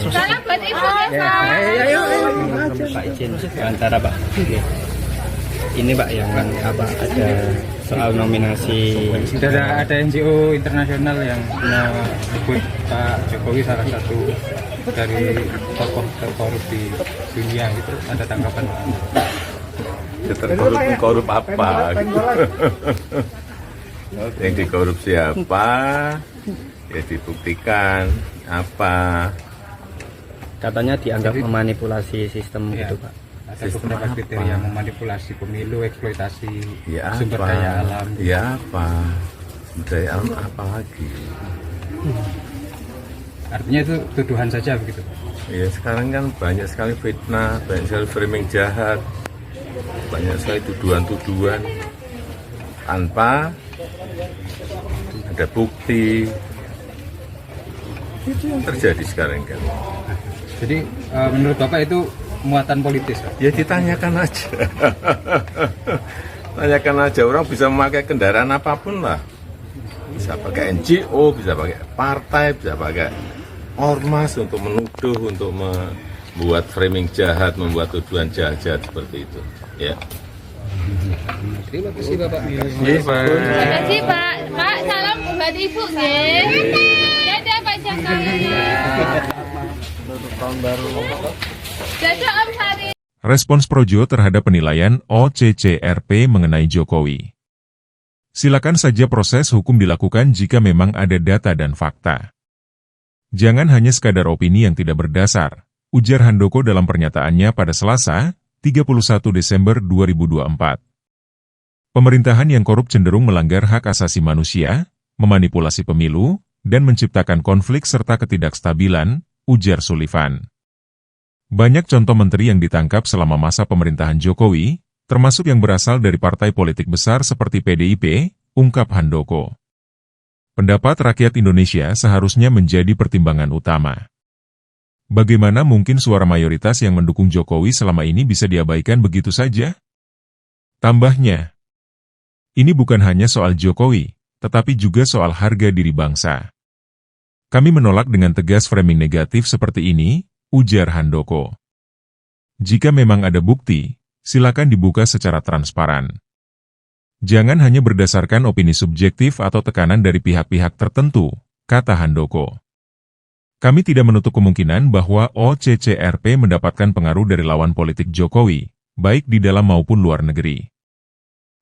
Salam buat ibu ya, Pak izin antara Pak. Ini Pak yang apa ada soal nominasi. Sudah ada NGO internasional yang menyebut Pak Jokowi salah satu dari tokoh terkorup di dunia gitu. Ada tanggapan? Terkorup apa? Yang dikorup siapa? Ya dibuktikan apa? Katanya dianggap memanipulasi sistem Ya, gitu Pak. ada beberapa kriteria memanipulasi pemilu, eksploitasi Ya sumber apa? daya alam. Ya apa? Sumber daya alam apa lagi? Artinya itu tuduhan saja begitu. Ya sekarang kan banyak sekali fitnah, banyak sekali framing jahat, banyak sekali tuduhan-tuduhan tanpa ada bukti. Itu yang terjadi sekarang kan. Jadi menurut Bapak itu muatan politis? Ya ditanyakan aja. Tanyakan aja, orang bisa memakai kendaraan apapun lah. Bisa pakai NGO, bisa pakai partai, bisa pakai ormas untuk menuduh, untuk membuat framing jahat, membuat tuduhan jahat-jahat seperti itu. Ya. Terima kasih Bapak. Terima kasih Pak. Pak, salam buat ibu ya. Dadah Pak Jokowi. Dadah Om Sari. Respons Projo terhadap penilaian OCCRP mengenai Jokowi. Silakan saja proses hukum dilakukan jika memang ada data dan fakta. Jangan hanya sekadar opini yang tidak berdasar, ujar Handoko dalam pernyataannya pada Selasa, 31 Desember 2024. Pemerintahan yang korup cenderung melanggar hak asasi manusia, memanipulasi pemilu, dan menciptakan konflik serta ketidakstabilan, ujar Sullivan. Banyak contoh menteri yang ditangkap selama masa pemerintahan Jokowi, termasuk yang berasal dari partai politik besar seperti PDIP, ungkap Handoko. Pendapat rakyat Indonesia seharusnya menjadi pertimbangan utama. Bagaimana mungkin suara mayoritas yang mendukung Jokowi selama ini bisa diabaikan begitu saja? Tambahnya, ini bukan hanya soal Jokowi, tetapi juga soal harga diri bangsa. Kami menolak dengan tegas framing negatif seperti ini, ujar Handoko. Jika memang ada bukti, silakan dibuka secara transparan. Jangan hanya berdasarkan opini subjektif atau tekanan dari pihak-pihak tertentu, kata Handoko. Kami tidak menutup kemungkinan bahwa OCCRP mendapatkan pengaruh dari lawan politik Jokowi, baik di dalam maupun luar negeri.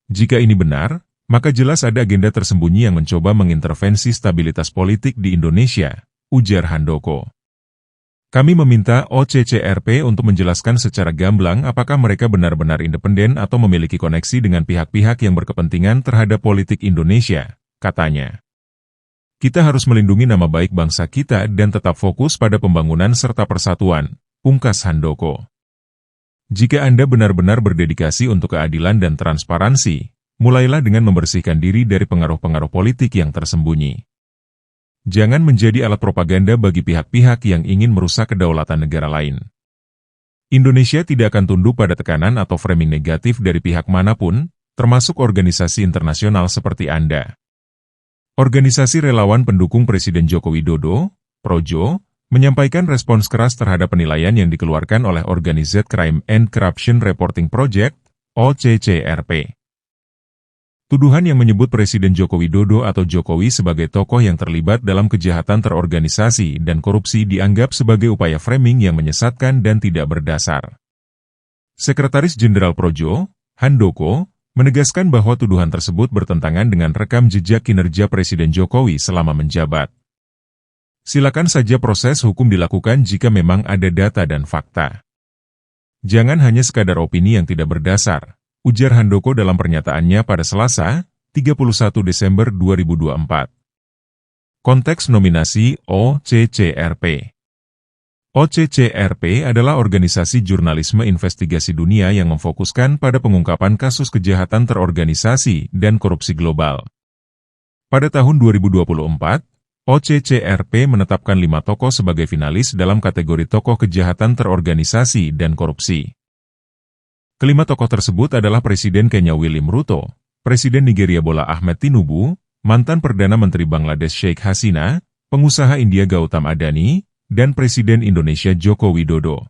Jika ini benar, maka jelas ada agenda tersembunyi yang mencoba mengintervensi stabilitas politik di Indonesia, ujar Handoko. Kami meminta OCCRP untuk menjelaskan secara gamblang apakah mereka benar-benar independen atau memiliki koneksi dengan pihak-pihak yang berkepentingan terhadap politik Indonesia, katanya. Kita harus melindungi nama baik bangsa kita dan tetap fokus pada pembangunan serta persatuan, pungkas Handoko. Jika Anda benar-benar berdedikasi untuk keadilan dan transparansi, mulailah dengan membersihkan diri dari pengaruh-pengaruh politik yang tersembunyi. Jangan menjadi alat propaganda bagi pihak-pihak yang ingin merusak kedaulatan negara lain. Indonesia tidak akan tunduk pada tekanan atau framing negatif dari pihak manapun, termasuk organisasi internasional seperti Anda. Organisasi relawan pendukung Presiden Joko Widodo, Projo, menyampaikan respons keras terhadap penilaian yang dikeluarkan oleh Organized Crime and Corruption Reporting Project, OCCRP. Tuduhan yang menyebut Presiden Joko Widodo atau Jokowi sebagai tokoh yang terlibat dalam kejahatan terorganisasi dan korupsi dianggap sebagai upaya framing yang menyesatkan dan tidak berdasar. Sekretaris Jenderal Projo, Handoko, menegaskan bahwa tuduhan tersebut bertentangan dengan rekam jejak kinerja Presiden Jokowi selama menjabat. Silakan saja proses hukum dilakukan jika memang ada data dan fakta. Jangan hanya sekadar opini yang tidak berdasar, ujar Handoko dalam pernyataannya pada Selasa, 31 Desember 2024. Konteks nominasi OCCRP. OCCRP adalah organisasi jurnalisme investigasi dunia yang memfokuskan pada pengungkapan kasus kejahatan terorganisasi dan korupsi global. Pada tahun 2024, OCCRP menetapkan 5 tokoh sebagai finalis dalam kategori tokoh kejahatan terorganisasi dan korupsi. Kelima tokoh tersebut adalah Presiden Kenya William Ruto, Presiden Nigeria Bola Ahmed Tinubu, mantan Perdana Menteri Bangladesh Sheikh Hasina, pengusaha India Gautam Adani, dan Presiden Indonesia Joko Widodo.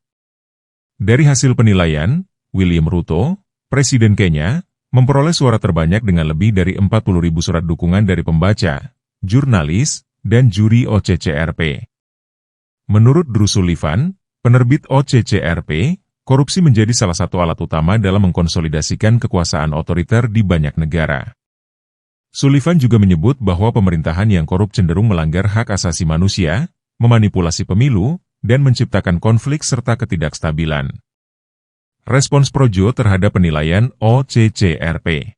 Dari hasil penilaian, William Ruto, Presiden Kenya, memperoleh suara terbanyak dengan lebih dari 40.000 surat dukungan dari pembaca, jurnalis, dan juri OCCRP. Menurut Drew Sullivan, penerbit OCCRP, korupsi menjadi salah satu alat utama dalam mengkonsolidasikan kekuasaan otoriter di banyak negara. Sullivan juga menyebut bahwa pemerintahan yang korup cenderung melanggar hak asasi manusia, memanipulasi pemilu, dan menciptakan konflik serta ketidakstabilan. Respons Projo terhadap penilaian OCCRP.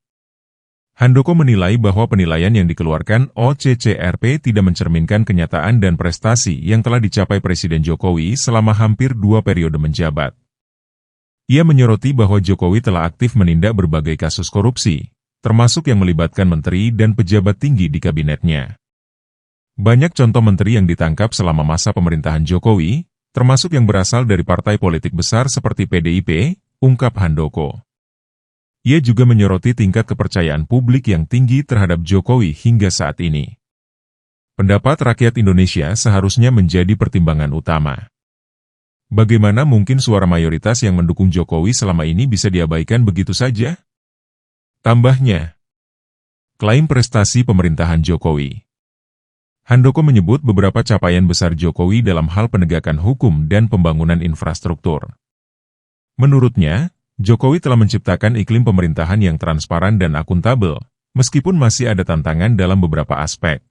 Handoko menilai bahwa penilaian yang dikeluarkan OCCRP tidak mencerminkan kenyataan dan prestasi yang telah dicapai Presiden Jokowi selama hampir 2 periode menjabat. Ia menyoroti bahwa Jokowi telah aktif menindak berbagai kasus korupsi, termasuk yang melibatkan menteri dan pejabat tinggi di kabinetnya. Banyak contoh menteri yang ditangkap selama masa pemerintahan Jokowi, termasuk yang berasal dari partai politik besar seperti PDIP, ungkap Handoko. Ia juga menyoroti tingkat kepercayaan publik yang tinggi terhadap Jokowi hingga saat ini. Pendapat rakyat Indonesia seharusnya menjadi pertimbangan utama. Bagaimana mungkin suara mayoritas yang mendukung Jokowi selama ini bisa diabaikan begitu saja? Tambahnya, klaim prestasi pemerintahan Jokowi. Handoko menyebut beberapa capaian besar Jokowi dalam hal penegakan hukum dan pembangunan infrastruktur. Menurutnya, Jokowi telah menciptakan iklim pemerintahan yang transparan dan akuntabel, meskipun masih ada tantangan dalam beberapa aspek.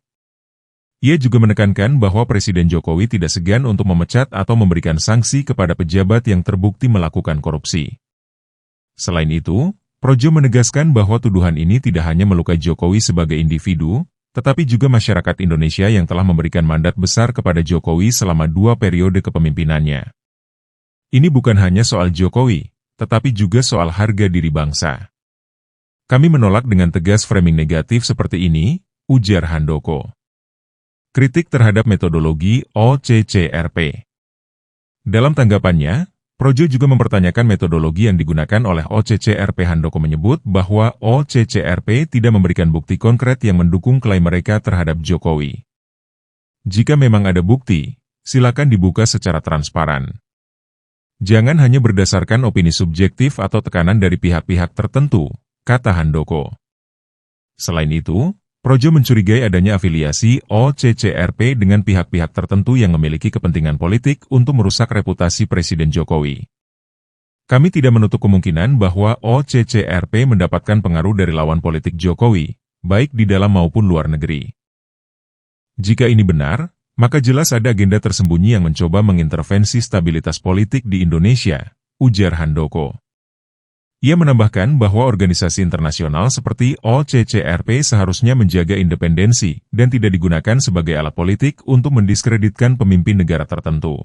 Ia juga menekankan bahwa Presiden Jokowi tidak segan untuk memecat atau memberikan sanksi kepada pejabat yang terbukti melakukan korupsi. Selain itu, Projo menegaskan bahwa tuduhan ini tidak hanya melukai Jokowi sebagai individu, tetapi juga masyarakat Indonesia yang telah memberikan mandat besar kepada Jokowi selama 2 periode kepemimpinannya. Ini bukan hanya soal Jokowi, tetapi juga soal harga diri bangsa. Kami menolak dengan tegas framing negatif seperti ini, ujar Handoko. Kritik terhadap metodologi OCCRP. Dalam tanggapannya, Projo juga mempertanyakan metodologi yang digunakan oleh OCCRP. Handoko menyebut bahwa OCCRP tidak memberikan bukti konkret yang mendukung klaim mereka terhadap Jokowi. Jika memang ada bukti, silakan dibuka secara transparan. Jangan hanya berdasarkan opini subjektif atau tekanan dari pihak-pihak tertentu, kata Handoko. Selain itu, Projo mencurigai adanya afiliasi OCCRP dengan pihak-pihak tertentu yang memiliki kepentingan politik untuk merusak reputasi Presiden Jokowi. Kami tidak menutup kemungkinan bahwa OCCRP mendapatkan pengaruh dari lawan politik Jokowi, baik di dalam maupun luar negeri. Jika ini benar, maka jelas ada agenda tersembunyi yang mencoba mengintervensi stabilitas politik di Indonesia, ujar Handoko. Ia menambahkan bahwa organisasi internasional seperti OCCRP seharusnya menjaga independensi dan tidak digunakan sebagai alat politik untuk mendiskreditkan pemimpin negara tertentu.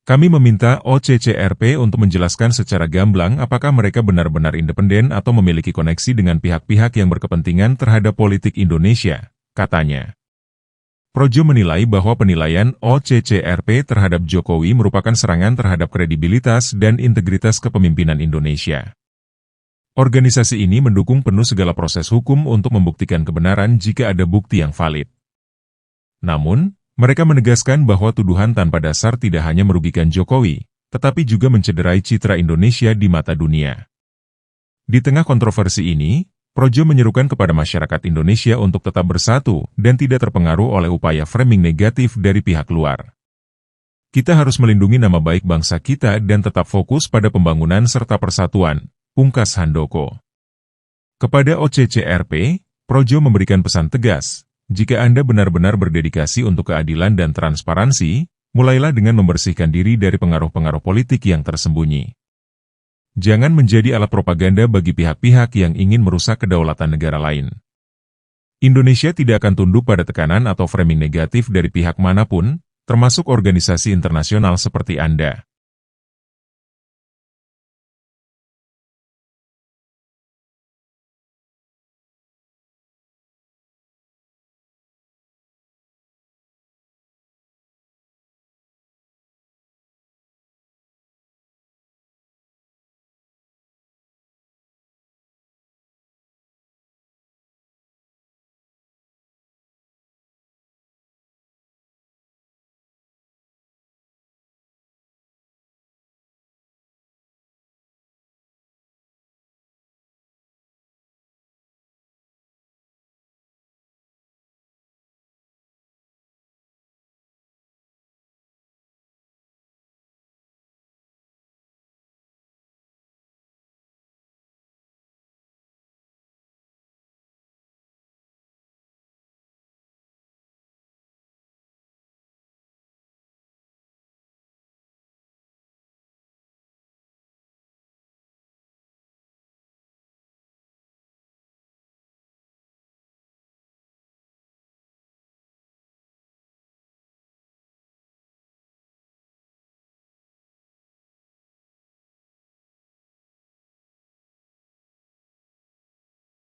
Kami meminta OCCRP untuk menjelaskan secara gamblang apakah mereka benar-benar independen atau memiliki koneksi dengan pihak-pihak yang berkepentingan terhadap politik Indonesia, katanya. Projo menilai bahwa penilaian OCCRP terhadap Jokowi merupakan serangan terhadap kredibilitas dan integritas kepemimpinan Indonesia. Organisasi ini mendukung penuh segala proses hukum untuk membuktikan kebenaran jika ada bukti yang valid. Namun, mereka menegaskan bahwa tuduhan tanpa dasar tidak hanya merugikan Jokowi, tetapi juga mencederai citra Indonesia di mata dunia. Di tengah kontroversi ini, Projo menyerukan kepada masyarakat Indonesia untuk tetap bersatu dan tidak terpengaruh oleh upaya framing negatif dari pihak luar. Kita harus melindungi nama baik bangsa kita dan tetap fokus pada pembangunan serta persatuan, pungkas Handoko. Kepada OCCRP, Projo memberikan pesan tegas, jika Anda benar-benar berdedikasi untuk keadilan dan transparansi, mulailah dengan membersihkan diri dari pengaruh-pengaruh politik yang tersembunyi. Jangan menjadi alat propaganda bagi pihak-pihak yang ingin merusak kedaulatan negara lain. Indonesia tidak akan tunduk pada tekanan atau framing negatif dari pihak manapun, termasuk organisasi internasional seperti Anda.